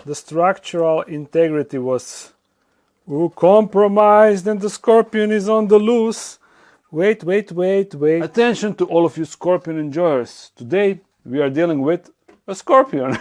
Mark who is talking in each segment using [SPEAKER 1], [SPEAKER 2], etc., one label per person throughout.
[SPEAKER 1] the structural integrity was compromised and the scorpion is on the loose. Wait. Attention to all of you scorpion enjoyers. Today we are dealing with a scorpion.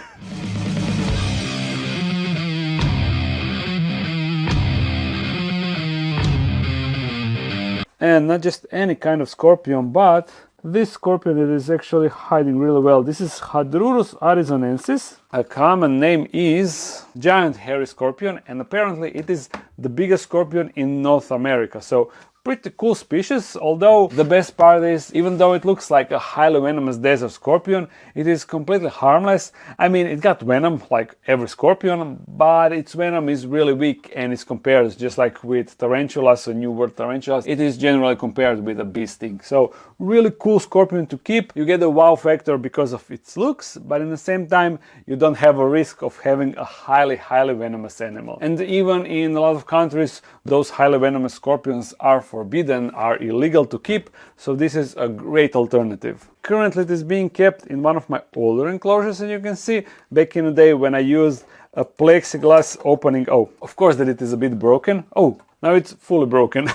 [SPEAKER 1] And not just any kind of scorpion, but this scorpion that is actually hiding really well. This is Hadrurus arizonensis. A common name is giant hairy scorpion, and apparently it is the biggest scorpion in North America. So pretty cool species, although the best part is, even though it looks like a highly venomous desert scorpion, it is completely harmless. I mean, it got venom like every scorpion, but its venom is really weak and it's compared, just like with tarantulas or New World tarantulas, it is generally compared with a bee sting. So really cool scorpion to keep. You get a wow factor because of its looks, but in the same time you don't have a risk of having a highly venomous animal. And even in a lot of countries, those highly venomous scorpions are forbidden, are illegal to keep, so this is a great alternative. Currently it is being kept in one of my older enclosures, and you can see back in the day when I used a plexiglass opening. Oh, of course that it is a bit broken. Oh, now it's fully broken.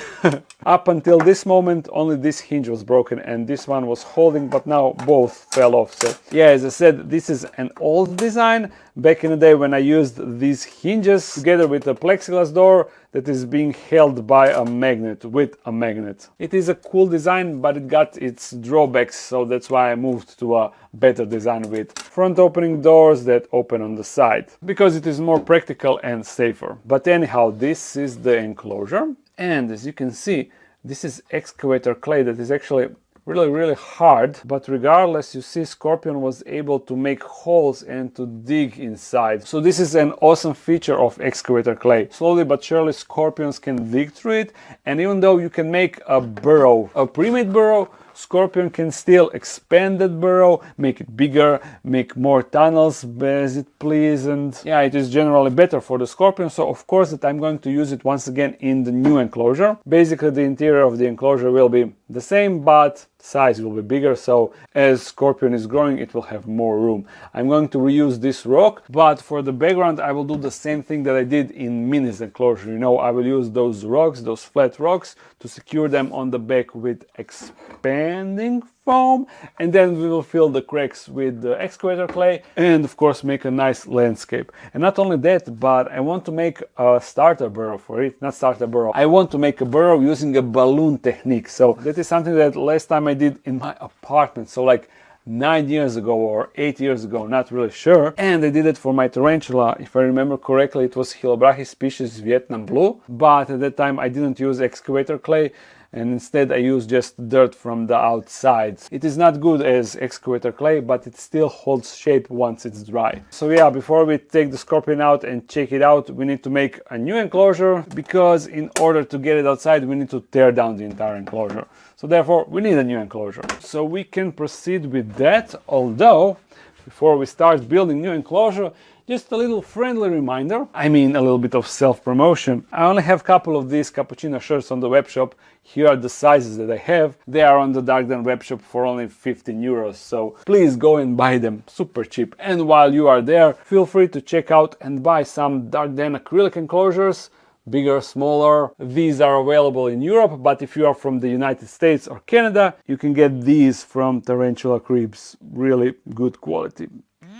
[SPEAKER 1] Up until this moment only this hinge was broken and this one was holding, but now both fell off. So yeah, as I said, this is an old design. Back in the day when I used these hinges together with a plexiglass door that is being held by a magnet, with a magnet. It is a cool design, but it got its drawbacks, so that's why I moved to a better design with front opening doors that open on the side, because it is more practical and safer. But anyhow, this is the enclosure, and as you can see, this is excavator clay that is actually really hard, but regardless, you see scorpion was able to make holes and to dig inside. So this is an awesome feature of excavator clay. Slowly but surely scorpions can dig through it, and even though you can make a burrow, a pre-made burrow, scorpion can still expand that burrow, make it bigger, make more tunnels as it please, and yeah, it is generally better for the scorpion. So of course that I'm going to use it once again in the new enclosure. Basically the interior of the enclosure will be the same, but size will be bigger, so as scorpion is growing it will have more room. I'm going to reuse this rock, but for the background I will do the same thing that I did in Mini's enclosure. You know, I will use those rocks, those flat rocks, to secure them on the back with expanding foam, and then we will fill the cracks with the excavator clay and of course make a nice landscape. And not only that, but I want to make a starter burrow for it. Not starter burrow, I want to make a burrow using a balloon technique. So that is something that last time I did in my apartment, so like 9 years ago or 8 years ago, not really sure. And I did it for my tarantula. If I remember correctly, it was Hylobrachys species Vietnam blue, but at that time I didn't use excavator clay, and instead I use just dirt from the outside. It is not good as excavator clay, but it still holds shape once it's dry. So yeah, before we take the scorpion out and check it out, we need to make a new enclosure, because in order to get it outside we need to tear down the entire enclosure. So therefore we need a new enclosure. So we can proceed with that, although before we start building new enclosure, just a little friendly reminder, I mean a little bit of self-promotion. I only have a couple of these cappuccino shirts on the web shop. Here are the sizes that I have. They are on the Dark Den web shop for only 15 euros, so please go and buy them, super cheap. And while you are there, feel free to check out and buy some Dark Den acrylic enclosures, bigger, smaller. These are available in Europe, but if you are from the United States or Canada, you can get these from Tarantula Cribs. Really good quality.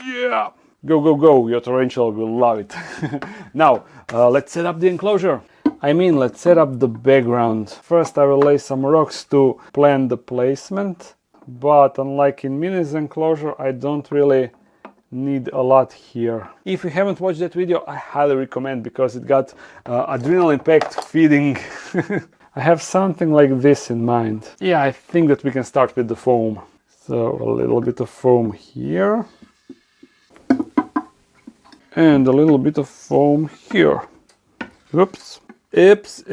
[SPEAKER 1] Yeah! Go, your tarantula will love it. Now, let's set up the enclosure. I mean, let's set up the background. First I will lay some rocks to plan the placement, but unlike in Mini's enclosure, I don't really need a lot here. If you haven't watched that video, I highly recommend, because it got adrenaline packed feeding. I have something like this in mind. Yeah, I think that we can start with the foam. So a little bit of foam here. And a little bit of foam here. Oops. Ips.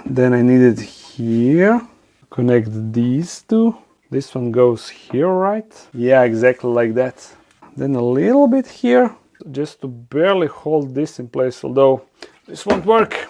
[SPEAKER 1] Then I need it here. Connect these two. This one goes here, right? Yeah, exactly like that. Then a little bit here, just to barely hold this in place, although this won't work.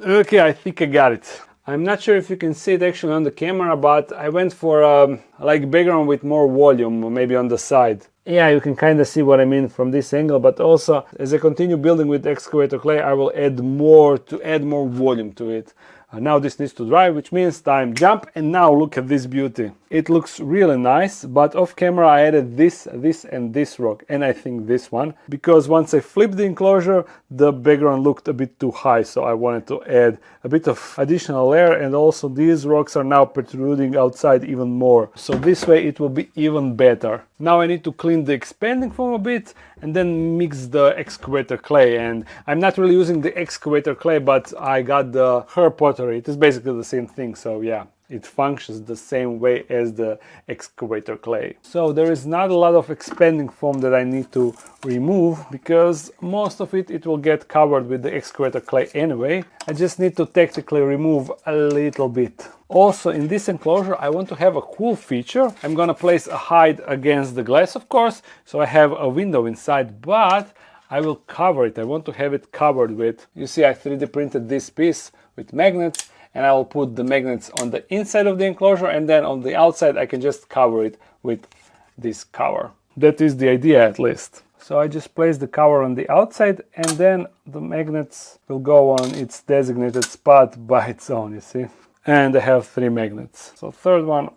[SPEAKER 1] Okay, I think I got it. I'm not sure if you can see it actually on the camera, but I went for like background with more volume, maybe on the side. Yeah, you can kind of see what I mean from this angle, but also as I continue building with excavator clay, I will add more volume to it. Now this needs to dry, which means time jump, and now look at this beauty. It looks really nice, but off camera I added this and this rock, and I think this one, because once I flipped the enclosure, the background looked a bit too high, so I wanted to add a bit of additional layer, and also these rocks are now protruding outside even more, so this way it will be even better. Now I need to clean the expanding foam a bit and then mix the excavator clay, and I'm not really using the excavator clay, but I got the herb pottery. It is basically the same thing, so yeah, it functions the same way as the excavator clay. So there is not a lot of expanding foam that I need to remove, because most of it will get covered with the excavator clay anyway. I just need to technically remove a little bit. Also, in this enclosure I want to have a cool feature. I'm gonna place a hide against the glass, of course, so I have a window inside, but I will cover it. I want to have it covered with, you see, I 3D printed this piece with magnets, and I will put the magnets on the inside of the enclosure, and then on the outside I can just cover it with this cover. That is the idea, at least. So I just place the cover on the outside, and then the magnets will go on its designated spot by its own, you see. And I have 3 magnets. So third one,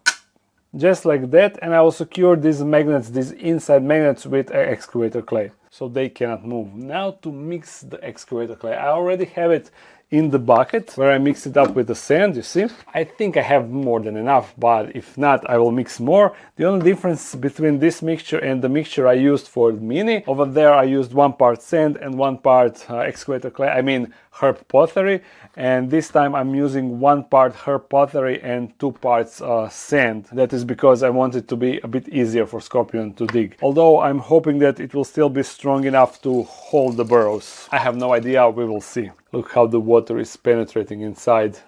[SPEAKER 1] just like that, and I will secure these magnets, these inside magnets, with excavator clay, so they cannot move. Now to mix the excavator clay. I already have it in the bucket where I mix it up with the sand, you see. I think I have more than enough, but if not, I will mix more. The only difference between this mixture and the mixture I used for the mini, over there I used 1 part sand and 1 part excavator clay, I mean herb pottery, and this time I'm using 1 part herb pottery and 2 parts sand. That is because I want it to be a bit easier for Scorpion to dig, although I'm hoping that it will still be strong enough to hold the burrows. I have no idea, we will see. Look how the water is penetrating inside,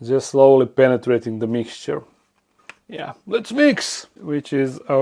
[SPEAKER 1] just slowly penetrating the mixture. Yeah, let's mix, which is a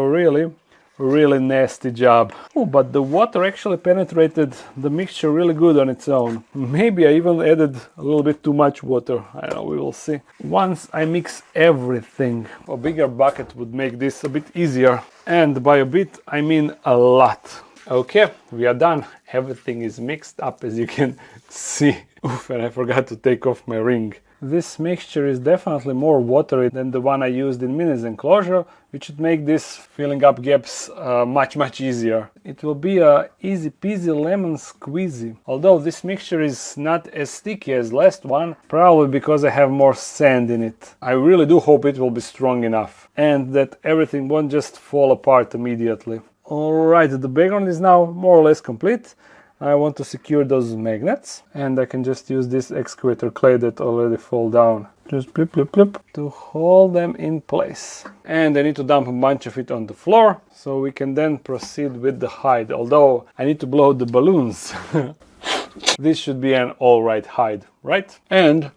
[SPEAKER 1] really nasty job. Oh, but the water actually penetrated the mixture really good on its own. Maybe I even added a little bit too much water. I don't know, we will see. Once I mix everything, a bigger bucket would make this a bit easier. And by a bit, I mean a lot. Okay, we are done. Everything is mixed up, as you can see. Oof, and I forgot to take off my ring. This mixture is definitely more watery than the one I used in Mini's enclosure, which should make this filling up gaps much easier. It will be a easy peasy lemon squeezy. Although this mixture is not as sticky as last one, probably because I have more sand in it. I really do hope it will be strong enough and that everything won't just fall apart immediately. Alright, the background is now more or less complete. I want to secure those magnets, and I can just use this excavator clay that already fall down. Just plip plip plip to hold them in place. And I need to dump a bunch of it on the floor, so we can then proceed with the hide, although I need to blow the balloons. This should be an alright hide, right? And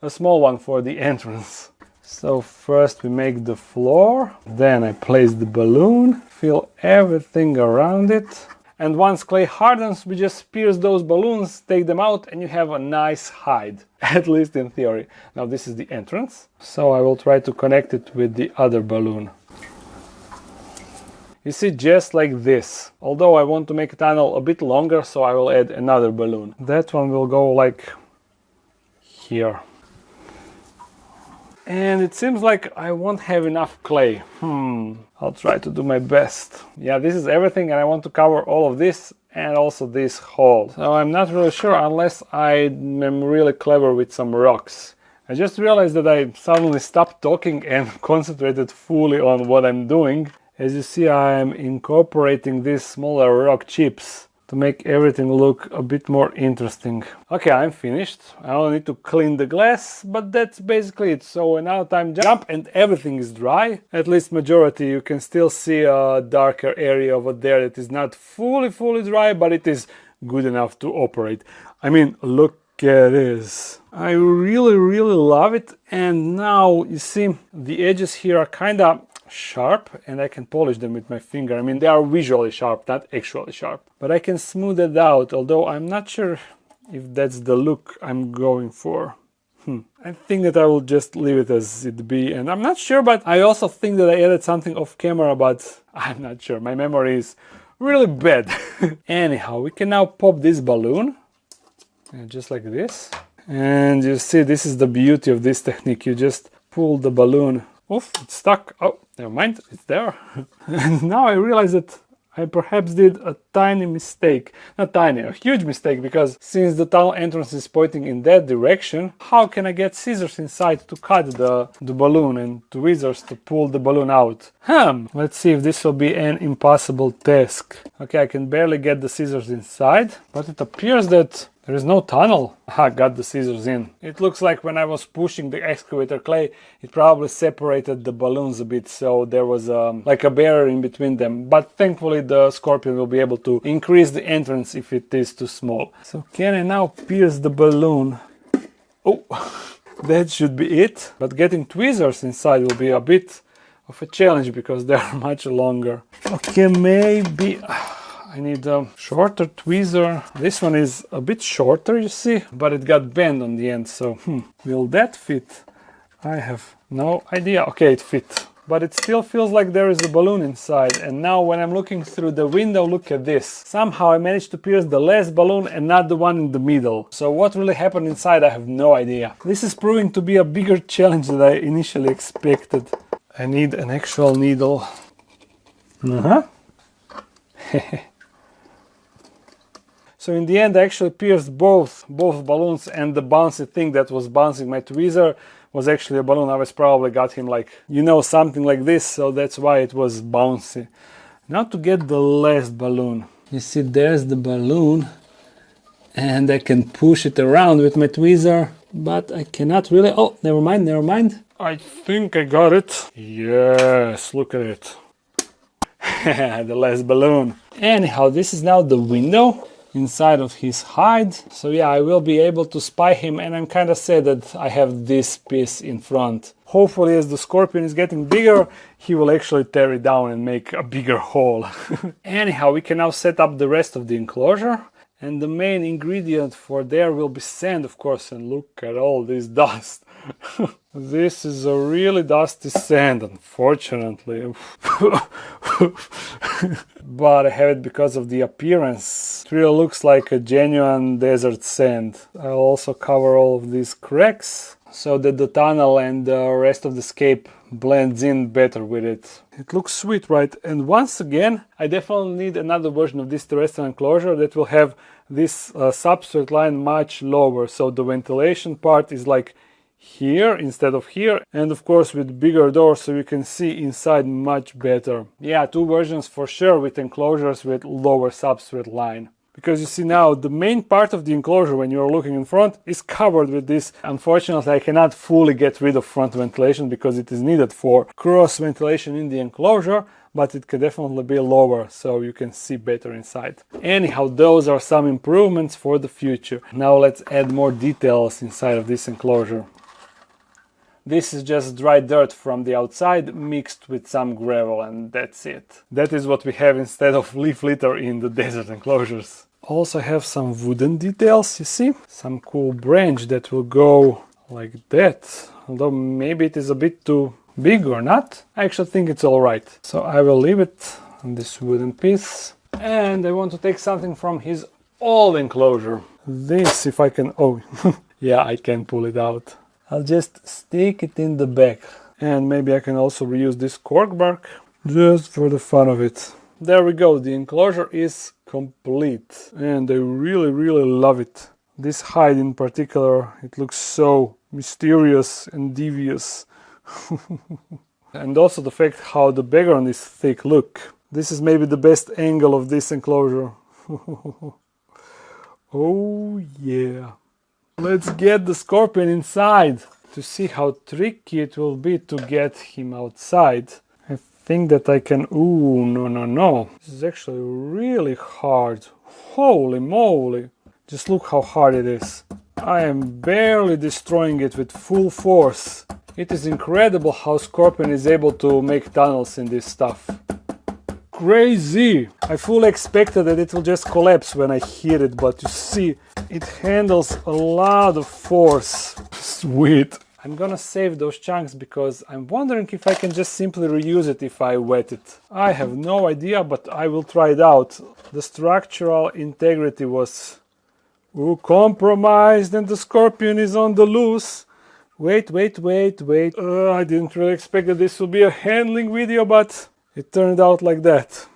[SPEAKER 1] a small one for the entrance. So first we make the floor, then I place the balloon, fill everything around it, and once clay hardens, we just pierce those balloons, take them out, and you have a nice hide, at least in theory. Now this is the entrance, so I will try to connect it with the other balloon. You see, just like this. Although I want to make a tunnel a bit longer, so I will add another balloon. That one will go like here. And it seems like I won't have enough clay. I'll try to do my best. Yeah, this is everything, and I want to cover all of this and also this hole. So I'm not really sure unless I am really clever with some rocks. I just realized that I suddenly stopped talking and concentrated fully on what I'm doing. As you see, I am incorporating these smaller rock chips to make everything look a bit more interesting. Okay, I'm finished. I only need to clean the glass, but that's basically it. So now time jump, and everything is dry. At least majority. You can still see a darker area over there that is not fully dry, but it is good enough to operate. I mean, look at this. I really love it. And now you see the edges here are kind of sharp, and I can polish them with my finger. I mean, they are visually sharp, not actually sharp, but I can smooth it out, although I'm not sure if that's the look I'm going for. I think that I will just leave it as it be, and I'm not sure, but I also think that I added something off camera, but I'm not sure. My memory is really bad. Anyhow, we can now pop this balloon, just like this. And you see, this is the beauty of this technique. You just pull the balloon. Oof, it's stuck. Oh, never mind, it's there. And now I realize that I perhaps did a tiny mistake. Not tiny, a huge mistake, because since the tunnel entrance is pointing in that direction, how can I get scissors inside to cut the balloon and tweezers to pull the balloon out? Let's see if this will be an impossible task. Okay, I can barely get the scissors inside, but it appears that there is no tunnel. I got the scissors in. It looks like when I was pushing the excavator clay, it probably separated the balloons a bit, so there was like a barrier in between them. But thankfully the scorpion will be able to increase the entrance if it is too small. So can I now pierce the balloon? Oh, that should be it. But getting tweezers inside will be a bit of a challenge because they are much longer. Okay, maybe I need a shorter tweezer. This one is a bit shorter, you see, but it got bent on the end, so will that fit? I have no idea. Okay, it fit, but it still feels like there is a balloon inside. And now when I'm looking through the window, look at this. Somehow I managed to pierce the last balloon and not the one in the middle. So what really happened inside, I have no idea. This is proving to be a bigger challenge than I initially expected. I need an actual needle. So in the end I actually pierced both balloons, and the bouncy thing that was bouncing my tweezer was actually a balloon. I was probably got him like, something like this, so that's why it was bouncy. Now to get the last balloon. You see, there's the balloon, and I can push it around with my tweezer, but I cannot really... Oh, never mind. I think I got it. Yes, look at it. The last balloon. Anyhow, this is now the window inside of his hide. So yeah, I will be able to spy him, and I'm kind of sad that I have this piece in front. Hopefully as the scorpion is getting bigger, he will actually tear it down and make a bigger hole. Anyhow, we can now set up the rest of the enclosure. And the main ingredient for there will be sand, of course, and look at all this dust. This is a really dusty sand, unfortunately. But I have it because of the appearance. It really looks like a genuine desert sand. I'll also cover all of these cracks so that the tunnel and the rest of the scape blends in better with it. It looks sweet, right? And once again, I definitely need another version of this terrestrial enclosure that will have this substrate line much lower, so the ventilation part is like here instead of here, and of course with bigger doors so you can see inside much better. Yeah, two versions for sure with enclosures with lower substrate line. Because you see now the main part of the enclosure when you're looking in front is covered with this. Unfortunately, I cannot fully get rid of front ventilation because it is needed for cross ventilation in the enclosure, but it can definitely be lower so you can see better inside. Anyhow, those are some improvements for the future. Now let's add more details inside of this enclosure. This is just dry dirt from the outside mixed with some gravel, and that's it. That is what we have instead of leaf litter in the desert enclosures. Also have some wooden details, you see? Some cool branch that will go like that. Although maybe it is a bit too big or not. I actually think it's alright. So I will leave it on this wooden piece. And I want to take something from his old enclosure. This, if I can... Oh, yeah, I can pull it out. I'll just stick it in the back, and maybe I can also reuse this cork bark just for the fun of it. There we go, the enclosure is complete, and I really love it. This hide in particular, it looks so mysterious and devious. And also the fact how the background is thick. Look, this is maybe the best angle of this enclosure. Oh yeah. Let's get the scorpion inside to see how tricky it will be to get him outside. I think that I can... Ooh, no. This is actually really hard. Holy moly. Just look how hard it is. I am barely destroying it with full force. It is incredible how Scorpion is able to make tunnels in this stuff. crazy. I fully expected that it will just collapse when I hit it, but you see, it handles a lot of force. Sweet. I'm gonna save those chunks because I'm wondering if I can just simply reuse it if I wet it. I have no idea, but I will try it out. The structural integrity was compromised and the scorpion is on the loose. Wait. I didn't really expect that this would be a handling video, but it turned out like that.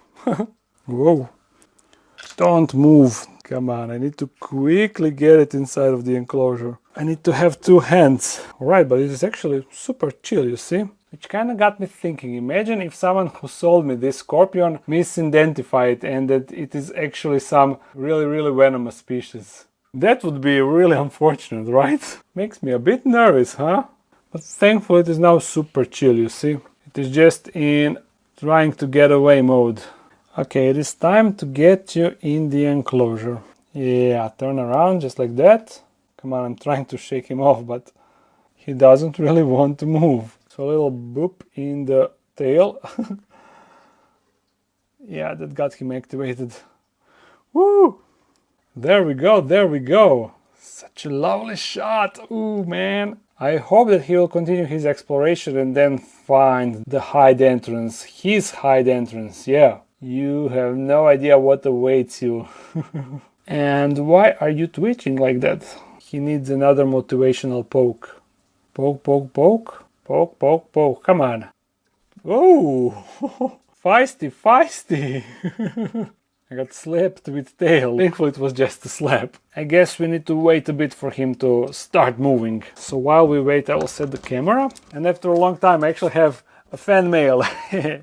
[SPEAKER 1] Whoa. Don't move. Come on, I need to quickly get it inside of the enclosure. I need to have 2 hands. Alright, but it is actually super chill, you see? Which kind of got me thinking. Imagine if someone who sold me this scorpion misidentified and that it is actually some really venomous species. That would be really unfortunate, right? Makes me a bit nervous, huh? But thankfully it is now super chill, you see? It is just in trying to get away mode. Okay, it is time to get you in the enclosure. Yeah, turn around just like that. Come on, I'm trying to shake him off, but he doesn't really want to move. So a little boop in the tail. Yeah, that got him activated. Woo! There we go. Such a lovely shot. Ooh, man. I hope that he will continue his exploration and then find the hide entrance. His hide entrance, yeah. You have no idea what awaits you. And why are you twitching like that? He needs another motivational poke. Poke. Come on. Oh, feisty. I got slapped with tail. Thankfully it was just a slap. I guess we need to wait a bit for him to start moving. So while we wait, I will set the camera. And after a long time I actually have a fan mail.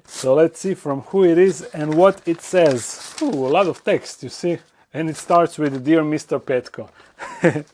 [SPEAKER 1] So let's see from who it is and what it says. Ooh, a lot of text, you see. And it starts with "Dear Mr. Petko."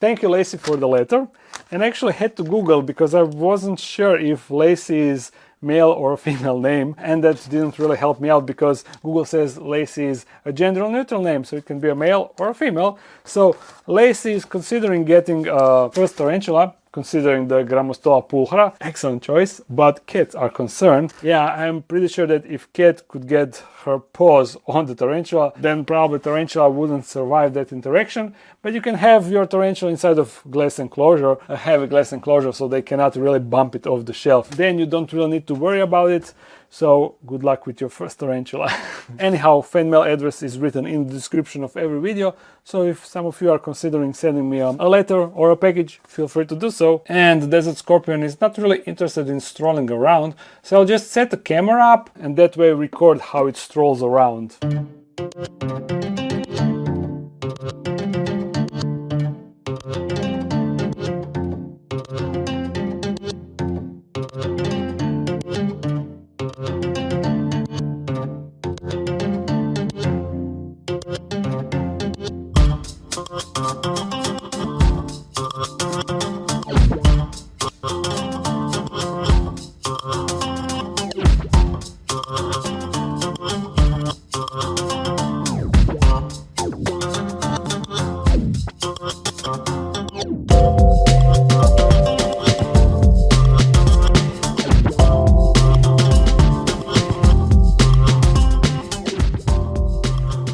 [SPEAKER 1] Thank you, Lacey, for the letter. And I actually had to Google because I wasn't sure if Lacey is male or female name, and that didn't really help me out because Google says Lacey is a gender neutral name, so it can be a male or a female. So Lacey is considering getting a first tarantula, considering the Grammostola pulchra. Excellent choice, but cats are concerned. Yeah, I'm pretty sure that if cat could get her paws on the tarantula, then probably tarantula wouldn't survive that interaction. But you can have your tarantula inside of glass enclosure, a heavy glass enclosure, so they cannot really bump it off the shelf. Then you don't really need to worry about it. So good luck with your first tarantula. Anyhow, fan mail address is written in the description of every video. So if some of you are considering sending me a letter or a package, feel free to do so. And the desert scorpion is not really interested in strolling around. So I'll just set the camera up and that way record how it strolls around.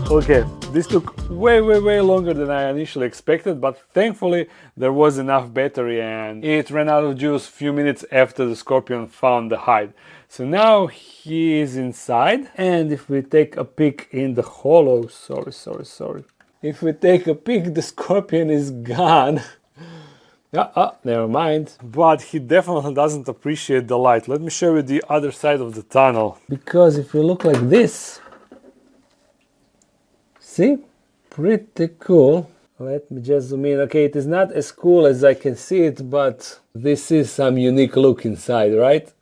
[SPEAKER 1] Okay, this took way longer than I initially expected, but thankfully there was enough battery and it ran out of juice a few minutes after the scorpion found the hide. So now he is inside, and if we take a peek in the hollow, sorry. If we take a peek, the scorpion is gone. Never mind. But he definitely doesn't appreciate the light. Let me show you the other side of the tunnel. Because if you look like this, see? Pretty cool. Let me just zoom in. Okay, it is not as cool as I can see it, but this is some unique look inside, right?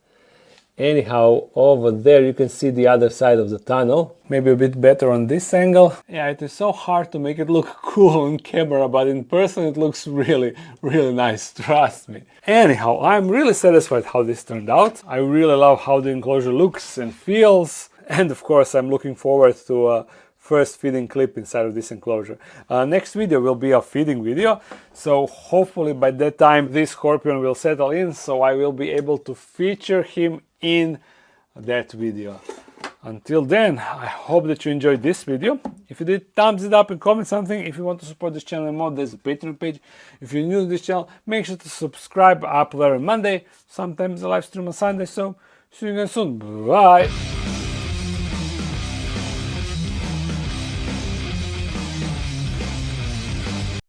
[SPEAKER 1] Anyhow, over there you can see the other side of the tunnel. Maybe a bit better on this angle. Yeah, it is so hard to make it look cool on camera, but in person it looks really nice, trust me. Anyhow, I'm really satisfied how this turned out. I really love how the enclosure looks and feels. And of course, I'm looking forward to first feeding clip inside of this enclosure. Next video will be a feeding video, so hopefully by that time this scorpion will settle in, so I will be able to feature him in that video. Until then, I hope that you enjoyed this video. If you did, thumbs it up and comment something. If you want to support this channel more, there's a Patreon page. If you're new to this channel, make sure to subscribe. I upload every Monday, sometimes a live stream on Sunday. So see you again soon. Bye.